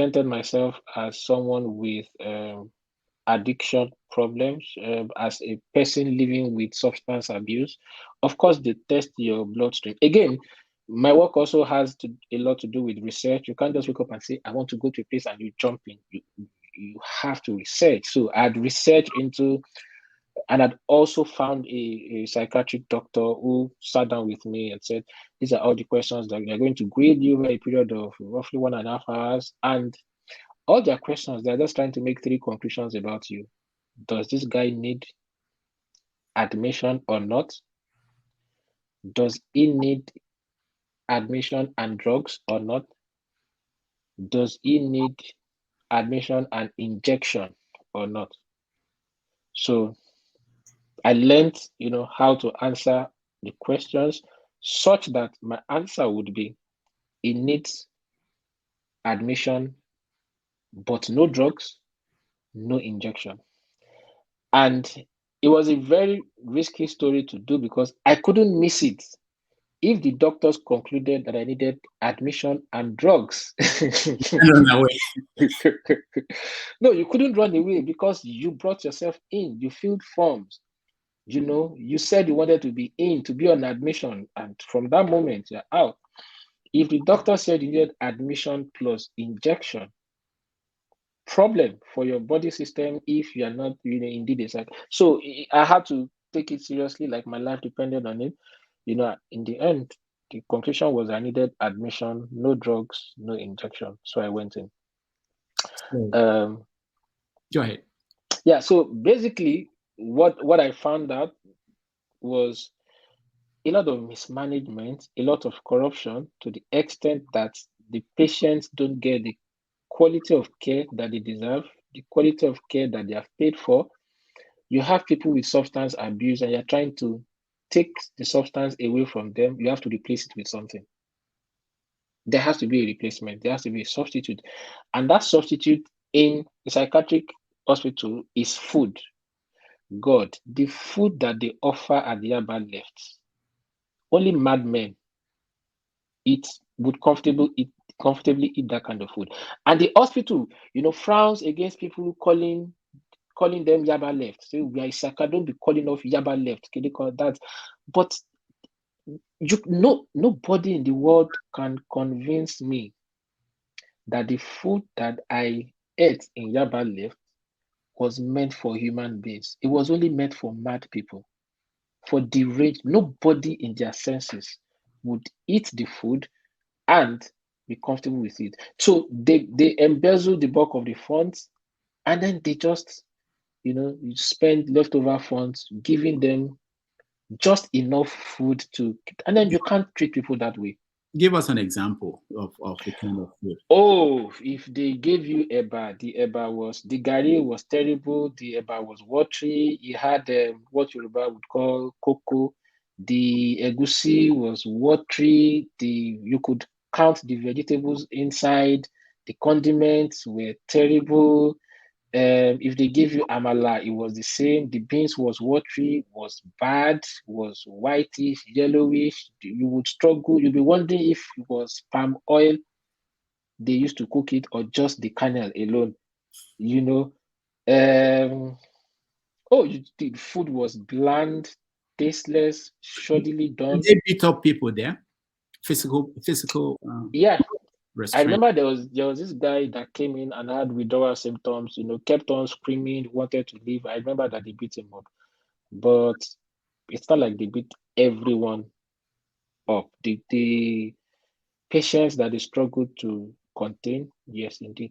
presented myself as someone with addiction problems, as a person living with substance abuse. Of course, they test your bloodstream. Again, my work also has a lot to do with research. You can't just wake up and say, I want to go to a place and you jump in. You have to research. So I'd researched into, and I'd also found a psychiatric doctor who sat down with me and said, these are all the questions that we are going to grade you over a period of roughly 1.5 hours. And all their questions, they're just trying to make 3 conclusions about you. Does this guy need admission or not? Does he need admission and drugs or not? Does he need admission and injection or not? So I learned, how to answer the questions such that my answer would be, he needs admission, but no drugs, no injection. And it was a very risky story to do because I couldn't miss it. If the doctors concluded that I needed admission and drugs, no, you couldn't run away because you brought yourself in. You filled forms. You said you wanted to be in, to be on admission, and from that moment, you're out. If the doctor said you needed admission plus injection, problem for your body system if you are not indeed a psych. So I had to take it seriously, like my life depended on it. In the end, the conclusion was I needed admission, no drugs, no injection. So I went in. Go ahead. Yeah, so basically what I found out was a lot of mismanagement, a lot of corruption, to the extent that the patients don't get the quality of care that they deserve, the quality of care that they have paid for. You have people with substance abuse and you're trying to take the substance away from them. You have to replace it with something. There has to be a replacement. There has to be a substitute. And that substitute in a psychiatric hospital is food. God, the food that they offer at the Yabaleft, only madmen would comfortably eat that kind of food. And the hospital, frowns against people calling them Yabaleft. So we are Isaka, don't be calling off Yabaleft. Can they call that? But nobody in the world can convince me that the food that I ate in Yabaleft was meant for human beings. It was only meant for mad people, for deranged. Nobody in their senses would eat the food and be comfortable with it. So they embezzle the bulk of the funds, and then they just, you spend leftover funds giving them just enough food to, and then you can't treat people that way. Give us an example of the kind of food. Oh, if they gave you eba, the gari was terrible. The eba was watery. It had what Yoruba would call cocoa. The egusi was watery. You could count the vegetables inside. The condiments were terrible. If they gave you amala, it was the same. The beans was watery, was bad, was whitish, yellowish. You would struggle. You'd be wondering if it was palm oil they used to cook it or just the kernel alone. The food was bland, tasteless, shoddily done. They beat up people there, physical. Yeah. I Restraint. remember there was this guy that came in and had withdrawal symptoms, kept on screaming, wanted to leave. I remember that they beat him up. But it's not like they beat everyone up. The patients that they struggled to contain, yes, indeed,